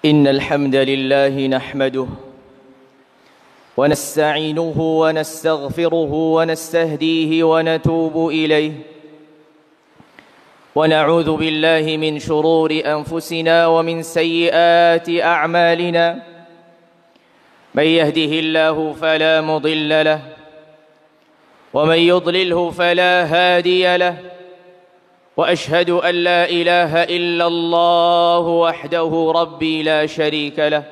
إن الحمد لله نحمده ونستعينه ونستغفره ونستهديه ونتوب إليه ونعوذ بالله من شرور أنفسنا ومن سيئات أعمالنا. من يهده الله فلا مضل له ومن يضلله فلا هادي له، وأشهد أن لا إله إلا الله وحده ربي لا شريك له،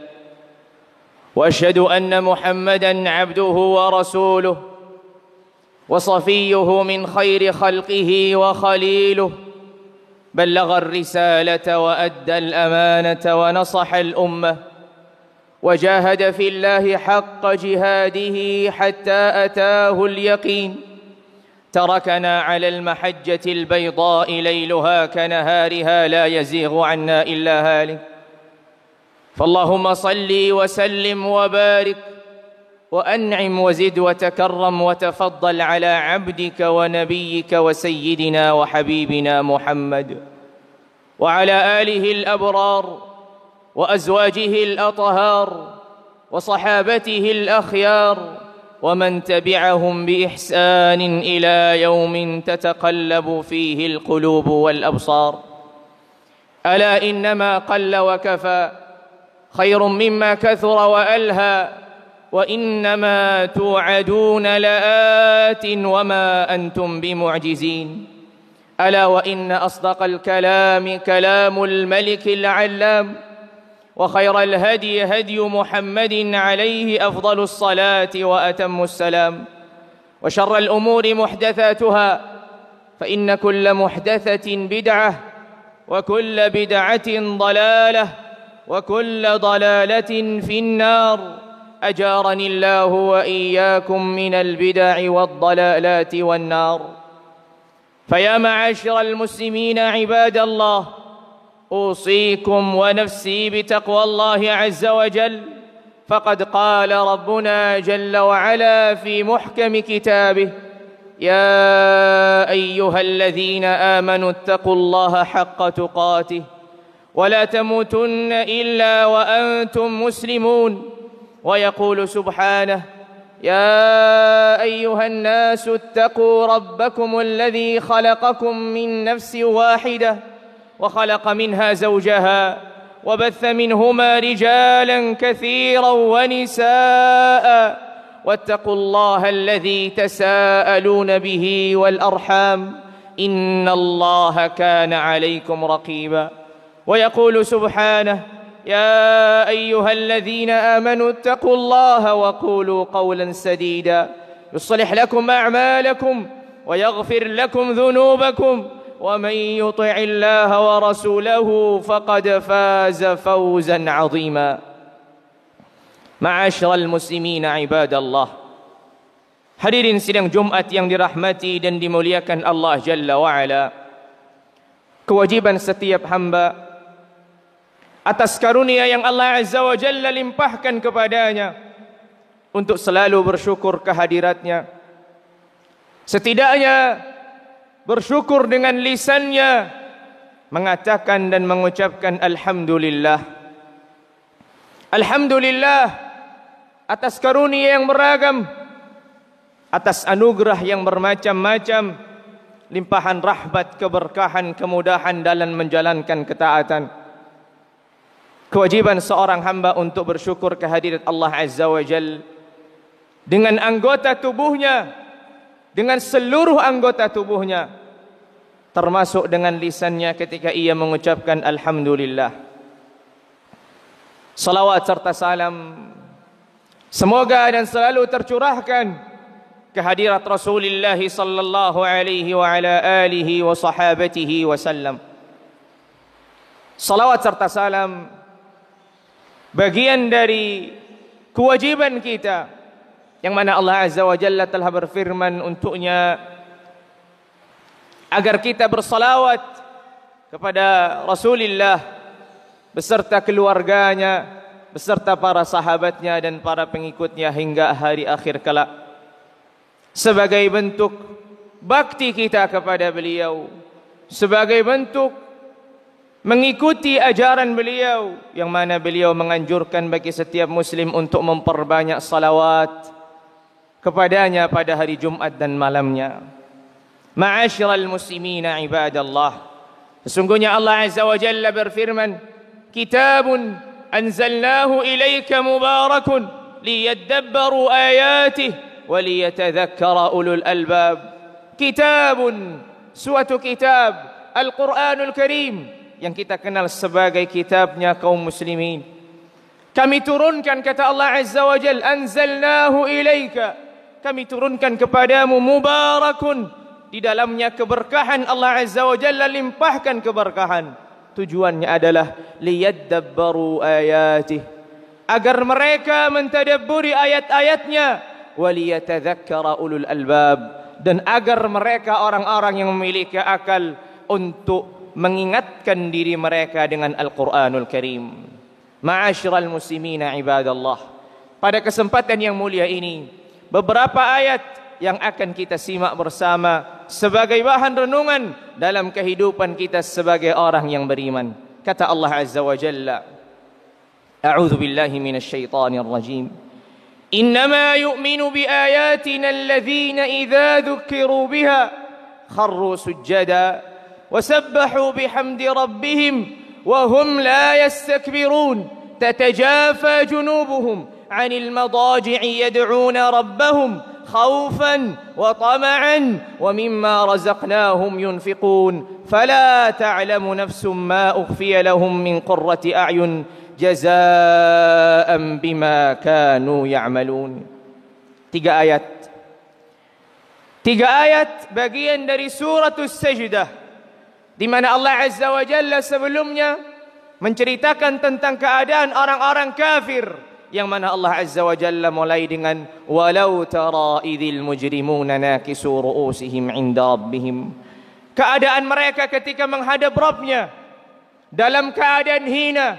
وأشهد أن محمدًا عبده ورسوله وصفيه من خير خلقه وخليله، بلغ الرسالة وأدى الأمانة ونصح الأمة وجاهد في الله حق جهاده حتى أتاه اليقين. تركنا على المحجة البيضاء ليلها كنهارها لا يزيغ عنا إلا هالك. فاللهم صل وسلم وبارك وأنعم وزد وتكرم وتفضل على عبدك ونبيك وسيدنا وحبيبنا محمد وعلى آله الأبرار وأزواجه الأطهار وصحابته الأخيار ومن تبعهم بإحسان إلى يوم تتقلب فيه القلوب والأبصار. ألا إنما قل وكفى خير مما كثر وألهى، وإنما توعدون لآت وما أنتم بمعجزين. ألا وإن أصدق الكلام كلام الملك العلام، وخير الهدي هدي محمد عليه أفضل الصلاة وأتم السلام، وشر الأمور محدثاتها، فإن كل محدثة بدعة وكل بدعة ضلالة وكل ضلالة في النار. أجارني الله وإياكم من البدع والضلالات والنار. فيا معاشر المسلمين عباد الله، أوصيكم ونفسي بتقوى الله عز وجل، فقد قال ربنا جل وعلا في محكم كتابه: يا أيها الذين آمنوا اتقوا الله حق تقاته ولا تموتن إلا وأنتم مسلمون. ويقول سبحانه: يا أيها الناس اتقوا ربكم الذي خلقكم من نفس واحدة وخلق منها زوجها وبث منهما رجالا كثيرا ونساء، واتقوا الله الذي تساءلون به والأرحام إن الله كان عليكم رقيبا. ويقول سبحانه: يا أيها الذين آمنوا اتقوا الله وقولوا قولا سديدا يصلح لكم أعمالكم ويغفر لكم ذنوبكم، ومن يطع الله ورسوله فقد فاز فوزا عظيما. معاشر المسلمين عباد الله، hadirin sidang Jumat yang dirahmati dan dimuliakan Allah Jalla wa'ala, kewajiban setiap hamba atas karunia yang Allah Azza wa Jalla limpahkan kepadanya untuk selalu bersyukur kehadiratnya. Setidaknya bersyukur dengan lisannya, mengatakan dan mengucapkan Alhamdulillah. Alhamdulillah atas karunia yang beragam, atas anugerah yang bermacam-macam, limpahan rahmat, keberkahan, kemudahan dalam menjalankan ketaatan. Kewajiban seorang hamba untuk bersyukur kehadirat Allah Azza wa Jalla dengan anggota tubuhnya, dengan seluruh anggota tubuhnya, termasuk dengan lisannya ketika ia mengucapkan Alhamdulillah. Salawat serta salam semoga dan selalu tercurahkan kehadirat Rasulullah sallallahu alaihi wa ala alihi wa sahabatihi wasallam. Salawat serta salam bagian dari kewajiban kita yang mana Allah Azza wa Jalla telah berfirman untuknya agar kita bersalawat kepada Rasulullah beserta keluarganya, beserta para sahabatnya dan para pengikutnya hingga hari akhir kelak, sebagai bentuk bakti kita kepada beliau, sebagai bentuk mengikuti ajaran beliau, yang mana beliau menganjurkan bagi setiap muslim untuk memperbanyak salawat kepadanya pada hari Jumat dan malamnya. Ma'asyiral muslimina ibadallah, sesungguhnya Allah Azza wa Jalla berfirman, kitabun anzalnahu ilaika mubarakun liyadabbaru ayatih wa liyatadhakkara ulul albab. Kitabun, suatu kitab, Al-Quranul Karim, yang kita kenal sebagai kitabnya kaum muslimin. Kami turunkan, kata Allah Azza wa Jal, anzalnahu ilaika, kami turunkan kepadamu, mubarakun, di dalamnya keberkahan. Allah Azza wa Jalla limpahkan keberkahan. Tujuannya adalah liyadabbaru ayatih, agar mereka mentadabburi ayat-ayatnya, waliyatadzakkara ulul albab, dan agar mereka orang-orang yang memiliki akal untuk mengingatkan diri mereka dengan Al-Quranul Karim. Ma'asyiral muslimina ibadallah, pada kesempatan yang mulia ini, beberapa ayat yang akan kita simak bersama sebagai bahan renungan dalam kehidupan kita sebagai orang yang beriman. Kata Allah Azza wa Jalla, a'udzu billahi minasy syaithanir rajim, innama yu'minu bi ayatina alladhina idza dzukiru biha kharru sujada wa sabbahu bihamdi rabbihim wa hum la yastakbirun tatajafa junubuhum 'anil madaji'i yad'una rabbahum khawfan wa tama'an wa mimma razaqnahum yunfiqun fala ta'lamu nafsum ma ukhfiya lahum min qurrati a'yun jazaa'an bima kanu ya'malun. Tiga ayat bagian dari suratul Sajdah, di mana Allah Azza wa Jalla sebelumnya menceritakan tentang keadaan orang-orang kafir, yang mana Allah Azza wa Jalla mulai dengan walau tara idzil mujrimuna nakisu ru'usihim 'inda rabbihim. Keadaan mereka ketika menghadap Rabbnya dalam keadaan hina,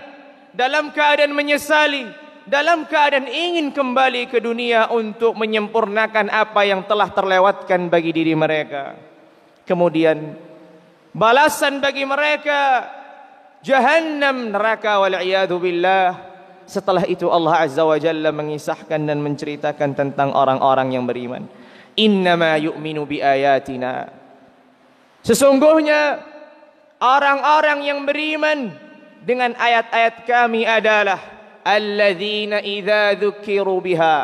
dalam keadaan menyesali, dalam keadaan ingin kembali ke dunia untuk menyempurnakan apa yang telah terlewatkan bagi diri mereka. Kemudian balasan bagi mereka jahannam, neraka, wal'iyadu billah. Setelah itu Allah Azza wa Jalla mengisahkan dan menceritakan tentang orang-orang yang beriman. Innama yu'minu bi ayatina, sesungguhnya orang-orang yang beriman dengan ayat-ayat kami adalah alladzina idza dzukiru biha,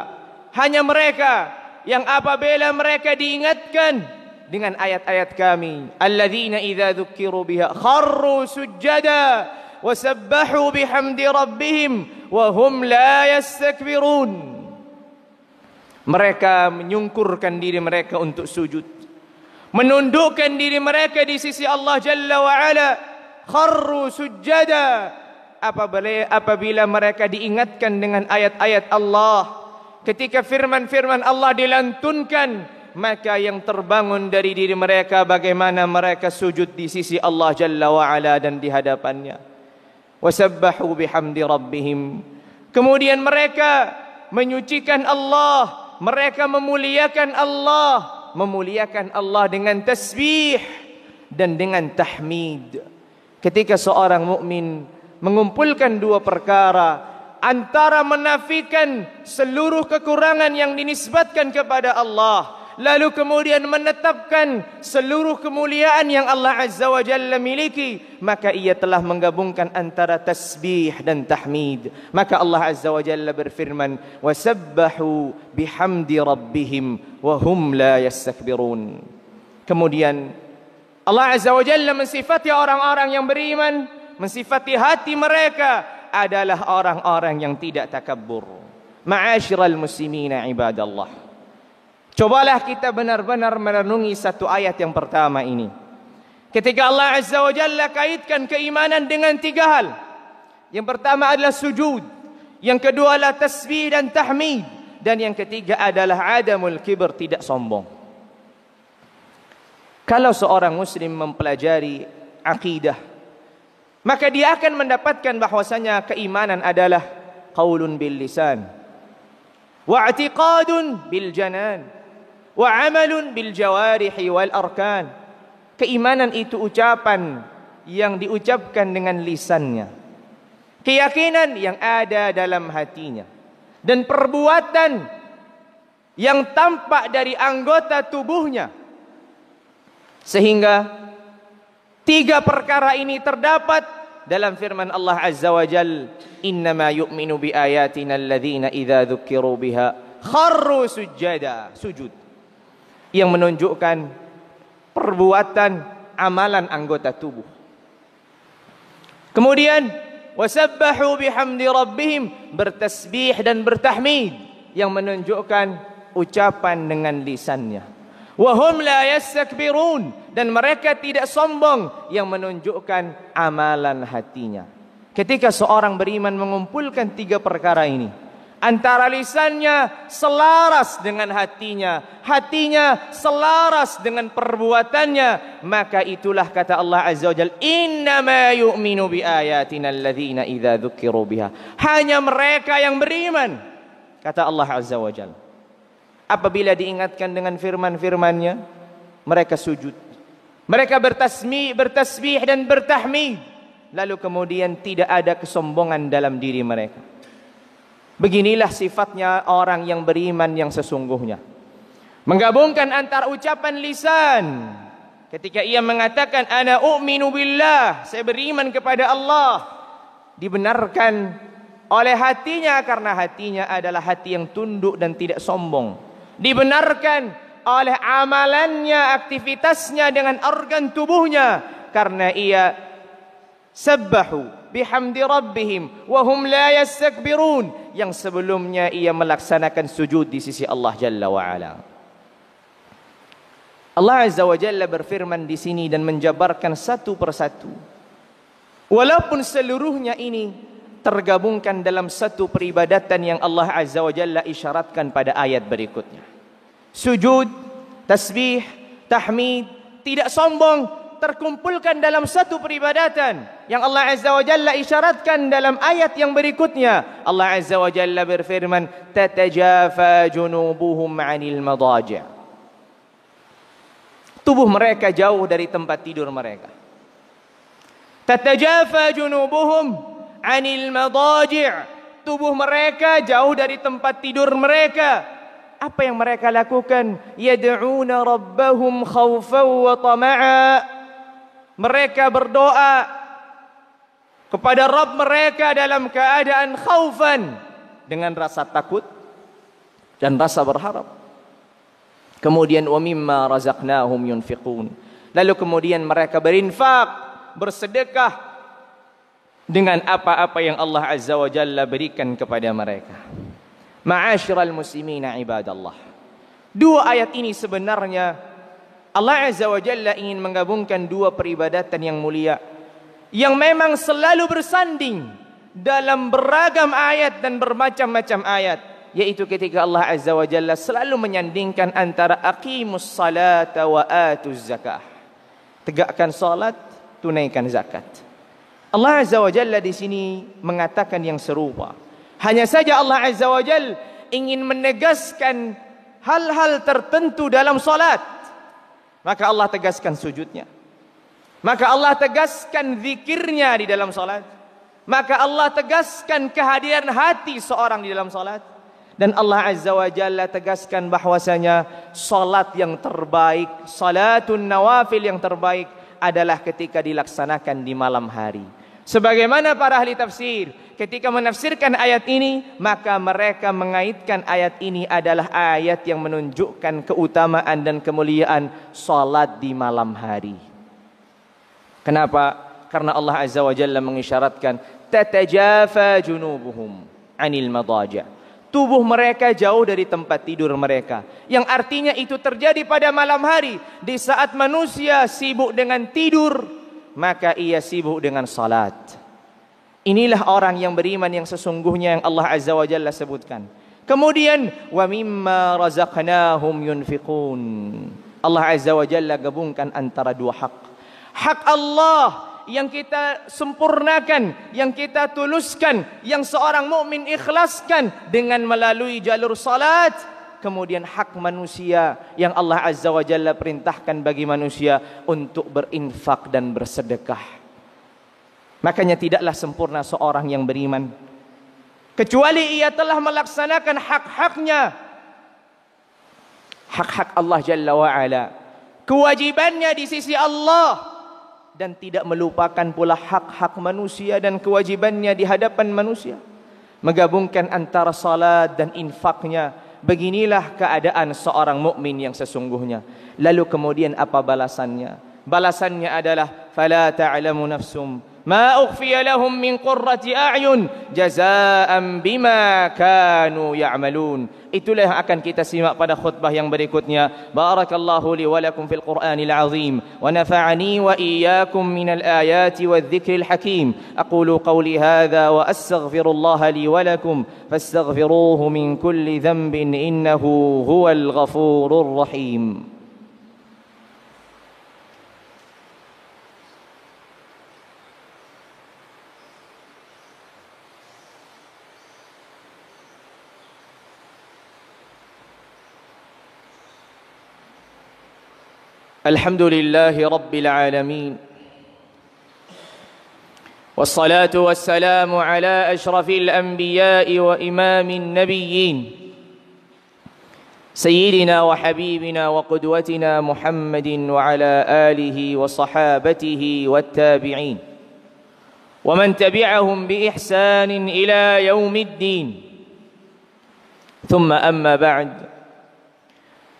hanya mereka yang apabila mereka diingatkan dengan ayat-ayat kami, alladzina idza dzukiru biha kharru sujada wasabbahu bihamdi rabbihim wa hum la yastakbirun. Mereka menyungkurkan diri mereka untuk sujud, menundukkan diri mereka di sisi Allah Jalla wa Ala. Kharru sujada, apabila mereka diingatkan dengan ayat-ayat Allah, ketika firman-firman Allah dilantunkan, maka yang terbangun dari diri mereka bagaimana mereka sujud di sisi Allah Jalla wa Ala dan di hadapannya. Wasabbahu bihamdi rabbihim, kemudian mereka menyucikan Allah, mereka memuliakan Allah dengan tasbih dan dengan tahmid. Ketika seorang mukmin mengumpulkan dua perkara, antara menafikan seluruh kekurangan yang dinisbatkan kepada Allah, lalu kemudian menetapkan seluruh kemuliaan yang Allah Azza wa Jalla miliki, maka ia telah menggabungkan antara tasbih dan tahmid. Maka Allah Azza wa Jalla berfirman, wasabbahu bihamdi rabbihim wa hum la yastakbirun. Kemudian Allah Azza wa Jalla mensifati orang-orang yang beriman, mensifati hati mereka adalah orang-orang yang tidak takabbur. Ma'asyiral muslimina ibadallah, cobalah kita benar-benar merenungi satu ayat yang pertama ini. Ketika Allah Azza wa Jalla kaitkan keimanan dengan tiga hal. Yang pertama adalah sujud, yang kedua adalah tasbih dan tahmid, dan yang ketiga adalah adamul kibr, tidak sombong. Kalau seorang muslim mempelajari akidah, maka dia akan mendapatkan bahwasanya keimanan adalah qaulun bil lisan, wa i'tiqadun bil janan, wa amalun bil jawarihi wal arkan. Keimanan itu ucapan yang diucapkan dengan lisannya, keyakinan yang ada dalam hatinya, dan perbuatan yang tampak dari anggota tubuhnya. Sehingga 3 perkara ini terdapat dalam firman Allah Azza wa Jal, innama yu'minu bi ayatina alladhina idza dzukiru biha kharru sujada, sujud, yang menunjukkan perbuatan amalan anggota tubuh. Kemudian wasabbahu bihamdi rabbihim, bertasbih dan bertahmid, yang menunjukkan ucapan dengan lisannya. Wahum la yastakbirun, dan mereka tidak sombong, yang menunjukkan amalan hatinya. Ketika seorang beriman mengumpulkan 3 perkara ini, antara lisannya selaras dengan hatinya, hatinya selaras dengan perbuatannya, maka itulah kata Allah Azza wa Jalla, innama yu'minu bi ayatina alladhina idza dzukiru biha. Hanya mereka yang beriman, kata Allah Azza wa Jalla, apabila diingatkan dengan firman-firmannya, mereka sujud, mereka bertasbih dan bertahmid, lalu kemudian tidak ada kesombongan dalam diri mereka. Beginilah sifatnya orang yang beriman yang sesungguhnya, menggabungkan antara ucapan lisan ketika ia mengatakan ana u'minu billah, saya beriman kepada Allah, dibenarkan oleh hatinya karena hatinya adalah hati yang tunduk dan tidak sombong, dibenarkan oleh amalannya, aktivitasnya dengan organ tubuhnya, karena ia sabbahu bihamdi rabbihim wa hum la yastakbirun, yang sebelumnya ia melaksanakan sujud di sisi Allah Jalla wa Ala. Allah Azza wa Jalla berfirman di sini dan menjabarkan satu persatu, walaupun seluruhnya ini tergabungkan dalam satu peribadatan yang Allah Azza wa Jalla isyaratkan pada ayat berikutnya. Sujud, tasbih, tahmid, tidak sombong, terkumpulkan dalam satu peribadatan yang Allah Azza wa Jalla isyaratkan dalam ayat yang berikutnya. Allah Azza wa Jalla berfirman, tatajafa junubuhum 'anil madaji'. Tubuh mereka jauh dari tempat tidur mereka. Tatajafa junubuhum 'anil madaji'. Tubuh mereka jauh dari tempat tidur mereka. Apa yang mereka lakukan? Yad'una rabbahum khaufan wa tama'a. Mereka berdoa kepada Rabb mereka dalam keadaan khaufan, dengan rasa takut dan rasa berharap. Kemudian wa mimma razaqnahum yunfiqun. Lalu kemudian mereka berinfak, bersedekah dengan apa-apa yang Allah Azza wa Jalla berikan kepada mereka. Ma'asyiral muslimina ibadallah. 2 ayat ini sebenarnya Allah Azza wa Jalla ingin menggabungkan 2 peribadatan yang mulia, yang memang selalu bersanding dalam beragam ayat dan bermacam-macam ayat, yaitu ketika Allah Azza wa Jalla selalu menyandingkan antara aqimus salata wa atuz zakah. Tegakkan salat, tunaikan zakat. Allah Azza wa Jalla di sini mengatakan yang serupa. Hanya saja Allah Azza wa Jalla ingin menegaskan hal-hal tertentu dalam salat, maka Allah tegaskan sujudnya, maka Allah tegaskan zikirnya di dalam salat, maka Allah tegaskan kehadiran hati seorang di dalam salat, dan Allah Azza wa Jalla tegaskan bahwasanya salat yang terbaik, salatun nawafil yang terbaik adalah ketika dilaksanakan di malam hari. Sebagaimana para ahli tafsir ketika menafsirkan ayat ini, maka mereka mengaitkan ayat ini adalah ayat yang menunjukkan keutamaan dan kemuliaan salat di malam hari. Kenapa? Karena Allah Azza wa Jalla mengisyaratkan tatajafa junubuhum 'anil madaji'. Tubuh mereka jauh dari tempat tidur mereka, yang artinya itu terjadi pada malam hari, di saat manusia sibuk dengan tidur, maka ia sibuk dengan salat. Inilah orang yang beriman yang sesungguhnya yang Allah Azza wa Jalla sebutkan. Kemudian wa mimma razaqnahum yunfiqun. Allah Azza wa Jalla gabungkan antara 2 hak. Hak Allah yang kita sempurnakan, yang kita tuluskan, yang seorang mukmin ikhlaskan dengan melalui jalur salat. Kemudian hak manusia yang Allah Azza wa Jalla perintahkan bagi manusia untuk berinfak dan bersedekah. Makanya tidaklah sempurna seorang yang beriman kecuali ia telah melaksanakan hak-haknya, hak-hak Allah Jalla wa'ala, kewajibannya di sisi Allah, dan tidak melupakan pula hak-hak manusia dan kewajibannya di hadapan manusia. Menggabungkan antara salat dan infaknya. Beginilah keadaan seorang mukmin yang sesungguhnya. Lalu kemudian apa balasannya? Balasannya adalah fala ta'lamu nafsum ma ukhfiya lahum min qurrati a'yun jazaa'an bima kanu ya'malun. Itulah yang akan kita simak pada khutbah yang berikutnya. Barakallahu li wa lakum fil Qur'anil azim wa nafa'ani wa iyyakum minal ayati wadh-dhikril hakim. Aqulu qawli hadha wa astaghfirullaha li wa lakum fastaghfiruhu min kulli dhanbin innahu huwal ghafurur rahim. الحمد لله رب العالمين والصلاة والسلام على أشرف الأنبياء وإمام النبيين سيدنا وحبيبنا وقدوتنا محمد وعلى آله وصحابته والتابعين ومن تبعهم بإحسان إلى يوم الدين ثم أما بعد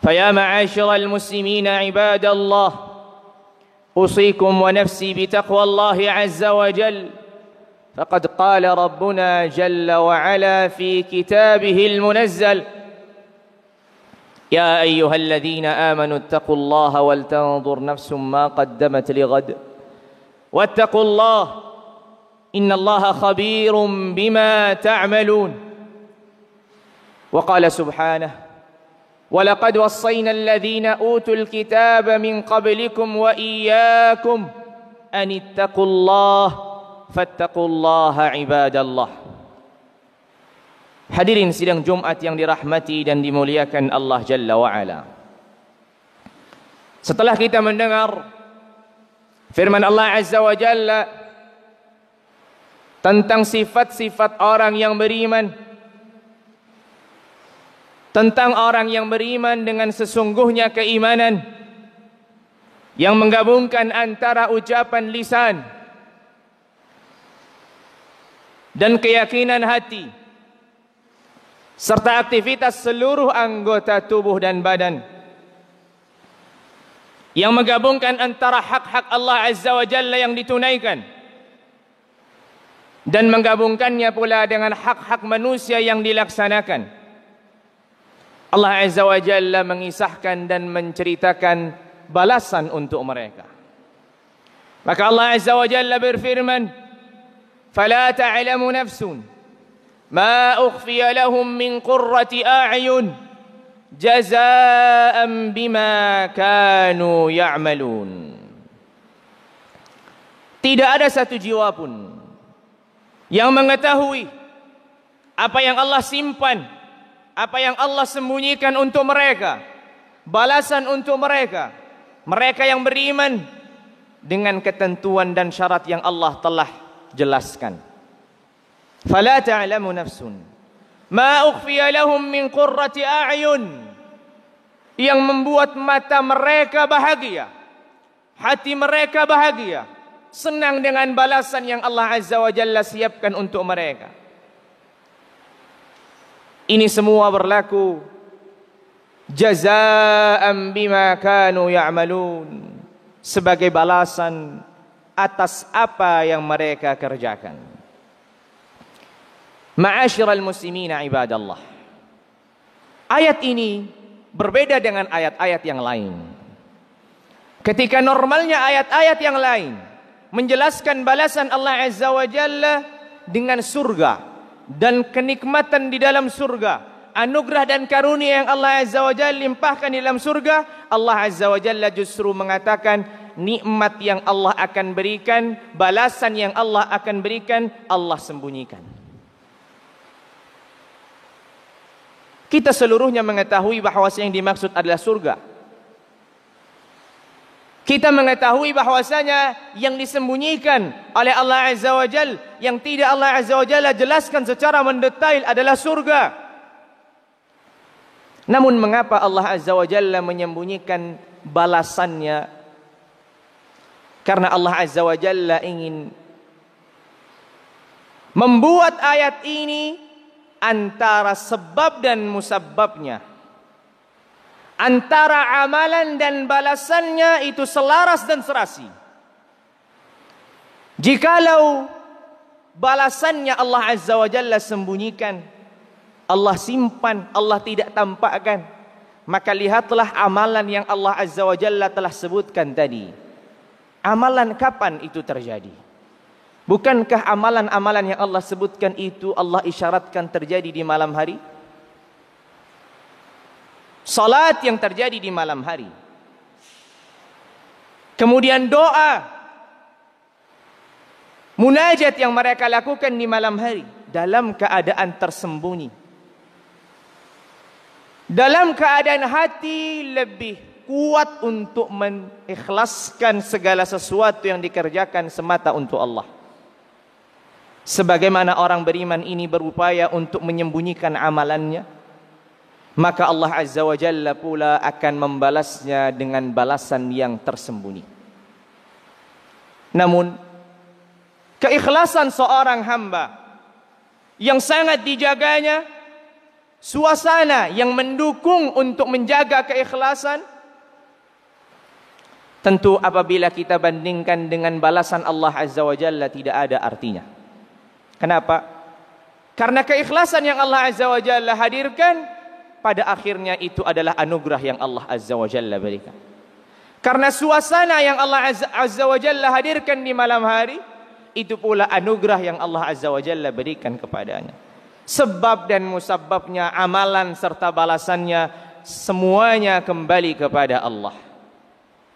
فيا معاشر المسلمين عباد الله أوصيكم ونفسي بتقوى الله عز وجل فقد قال ربنا جل وعلا في كتابه المنزل يا أيها الذين آمنوا اتقوا الله ولتنظر نفس ما قدمت لغد واتقوا الله إن الله خبير بما تعملون. وقال سبحانه وَلَقَدْ وَصَّيْنَا الَّذِينَ أُوتُوا الْكِتَابَ مِنْ قَبْلِكُمْ وَإِيَّاكُمْ أَنِ اتَّقُوا اللَّهَ فَاتَّقُوا اللَّهَ عِبَادَ اللَّهِ. Hadirin sidang Jumat yang dirahmati dan dimuliakan Allah Jalla wa'ala. Setelah kita mendengar firman Allah Azza wa Jalla tentang sifat-sifat orang yang beriman, tentang orang yang beriman dengan sesungguhnya keimanan yang menggabungkan antara ucapan lisan dan keyakinan hati serta aktivitas seluruh anggota tubuh dan badan, yang menggabungkan antara hak-hak Allah Azza wa Jalla yang ditunaikan dan menggabungkannya pula dengan hak-hak manusia yang dilaksanakan. Allah Azza wa Jalla mengisahkan dan menceritakan balasan untuk mereka. Maka Allah Azza wa Jalla berfirman, "Fala ta'lamu nafsun ma ukhfiya lahum min qurrati a'yun jazaa'an bima kanu ya'malun." Tidak ada satu jiwa pun yang mengetahui apa yang Allah simpan, apa yang Allah sembunyikan untuk mereka, balasan untuk mereka, mereka yang beriman dengan ketentuan dan syarat yang Allah telah jelaskan. Fala ta'lamu nafsun ma ukhfiya lahum min qurrati a'yun, yang membuat mata mereka bahagia, hati mereka bahagia, senang dengan balasan yang Allah Azza wa Jalla siapkan untuk mereka. Ini semua berlaku jazaa'an bima kanu ya'malun, sebagai balasan atas apa yang mereka kerjakan. Ma'asyiral muslimina ibadallah. Ayat ini berbeda dengan ayat-ayat yang lain. Ketika normalnya ayat-ayat yang lain menjelaskan balasan Allah Azza wa Jalla dengan surga dan kenikmatan di dalam surga, anugerah dan karunia yang Allah Azza wa Jalla limpahkan di dalam surga, Allah Azza wa Jalla justru mengatakan nikmat yang Allah akan berikan, balasan yang Allah akan berikan, Allah sembunyikan. Kita seluruhnya mengetahui bahawa yang dimaksud adalah surga. Kita mengetahui bahwasanya yang disembunyikan oleh Allah Azza wa Jalla, yang tidak Allah Azza wa Jalla jelaskan secara mendetail adalah surga. Namun mengapa Allah Azza wa Jalla menyembunyikan balasannya? Karena Allah Azza wa Jalla ingin membuat ayat ini antara sebab dan musabbabnya, antara amalan dan balasannya itu selaras dan serasi. Jikalau balasannya Allah Azza wa Jalla sembunyikan, Allah simpan, Allah tidak tampakkan, maka lihatlah amalan yang Allah Azza wa Jalla telah sebutkan tadi. Amalan kapan itu terjadi? Bukankah amalan-amalan yang Allah sebutkan itu Allah isyaratkan terjadi di malam hari? Salat yang terjadi di malam hari. Kemudian doa, munajat yang mereka lakukan di malam hari dalam keadaan tersembunyi, dalam keadaan hati lebih kuat untuk mengikhlaskan segala sesuatu yang dikerjakan semata untuk Allah. Sebagaimana orang beriman ini berupaya untuk menyembunyikan amalannya, maka Allah Azza wa Jalla pula akan membalasnya dengan balasan yang tersembunyi. Namun keikhlasan seorang hamba yang sangat dijaganya, suasana yang mendukung untuk menjaga keikhlasan, tentu apabila kita bandingkan dengan balasan Allah Azza wa Jalla tidak ada artinya. Kenapa? Karena keikhlasan yang Allah Azza wa Jalla hadirkan pada akhirnya itu adalah anugerah yang Allah Azza wa Jalla berikan. Karena suasana yang Allah Azza wa Jalla hadirkan di malam hari, itu pula anugerah yang Allah Azza wa Jalla berikan kepadanya. Sebab dan musabbabnya, amalan serta balasannya, semuanya kembali kepada Allah.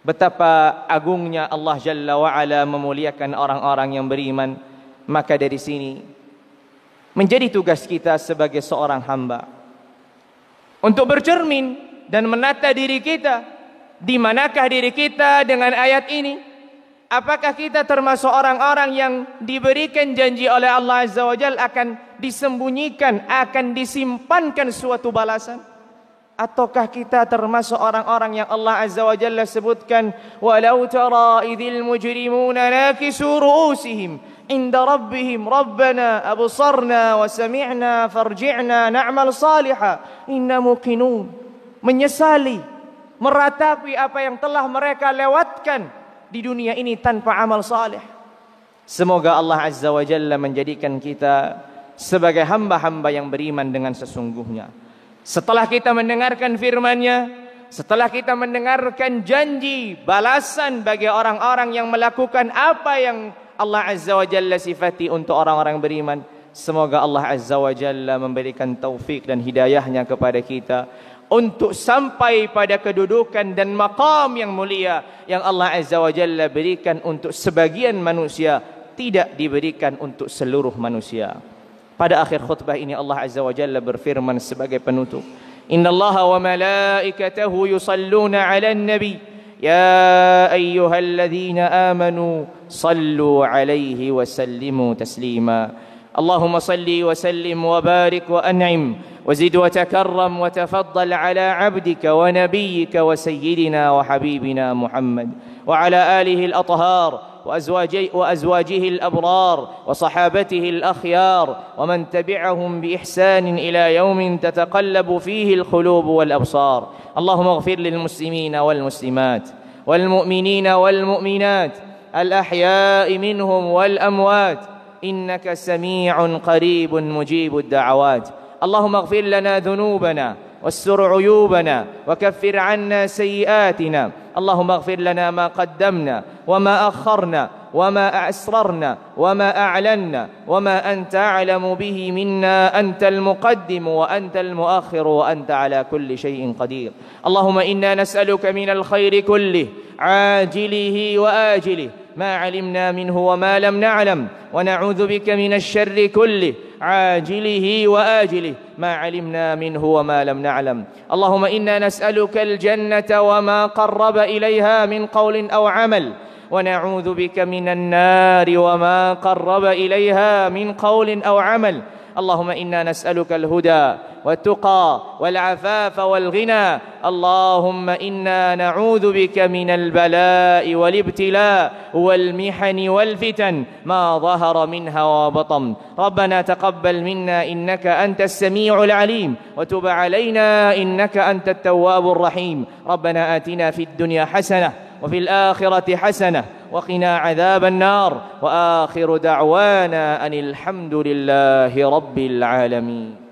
Betapa agungnya Allah Jalla wa'ala memuliakan orang-orang yang beriman. Maka dari sini menjadi tugas kita sebagai seorang hamba untuk bercermin dan menata diri kita. Di manakah diri kita dengan ayat ini? Apakah kita termasuk orang-orang yang diberikan janji oleh Allah Azza wa Jalla akan disembunyikan, akan disimpankan suatu balasan? Ataukah kita termasuk orang-orang yang Allah Azza wa Jalla sebutkan, walau tara idzil mujrimuna nakisu ru'usihim inda rabbihim rabbana absarna wa sami'na farji'na na'mal salihah inna muqinun. Menyesali, meratapi apa yang telah mereka lewatkan di dunia ini tanpa amal saleh. Semoga Allah Azza wa Jalla menjadikan kita sebagai hamba-hamba yang beriman dengan sesungguhnya. Setelah kita mendengarkan firman-Nya, setelah kita mendengarkan janji balasan bagi orang-orang yang melakukan apa yang Allah Azza wa Jalla sifati untuk orang-orang beriman, semoga Allah Azza wa Jalla memberikan taufik dan hidayahnya kepada kita untuk sampai pada kedudukan dan maqam yang mulia yang Allah Azza wa Jalla berikan untuk sebagian manusia, tidak diberikan untuk seluruh manusia. Pada akhir khutbah ini Allah Azza wa Jalla berfirman sebagai penutup, Innallaha wa malaikatahu yusalluna 'alan nabi ya ayyuhalladzina amanu sallu 'alaihi wa sallimu taslima. Allahumma salli wa sallim wa barik wa an'im wa zid wa takarram wa tafaddal 'ala 'abdika wa nabiyyika wa sayyidina wa habibina Muhammad wa 'ala alihi al-athhar وأزواجه الأبرار وصحابته الأخيار ومن تبعهم بإحسان إلى يوم تتقلب فيه القلوب والأبصار. اللهم اغفر للمسلمين والمسلمات والمؤمنين والمؤمنات الأحياء منهم والأموات إنك سميع قريب مجيب الدعوات. اللهم اغفر لنا ذنوبنا واستر عيوبنا وكفر عنا سيئاتنا. اللهم اغفر لنا ما قدمنا وما أخرنا وما أسررنا وما أعلنا وما أنت أعلم به منا. أنت المقدم وأنت المؤخر وأنت على كل شيء قدير. اللهم إنا نسألك من الخير كله عاجله وآجله ما علمنا منه وما لم نعلم ونعوذ بك من الشر كله عاجله وآجله ما علمنا منه وما لم نعلم. اللهم إنا نسألك الجنة وما قرب إليها من قول أو عمل، ونعوذ بك من النار وما قرب إليها من قول أو عمل. اللهم إنا نسألك الهدى والتقى والعفاف والغنى. اللهم إنا نعوذ بك من البلاء والابتلاء والمحن والفتن ما ظهر منها وبطن. ربنا تقبل منا إنك أنت السميع العليم، وتب علينا إنك أنت التواب الرحيم. ربنا آتنا في الدنيا حسنة وفي الآخرة حسنة وقنا عذاب النار. وآخر دعوانا أن الحمد لله رب العالمين.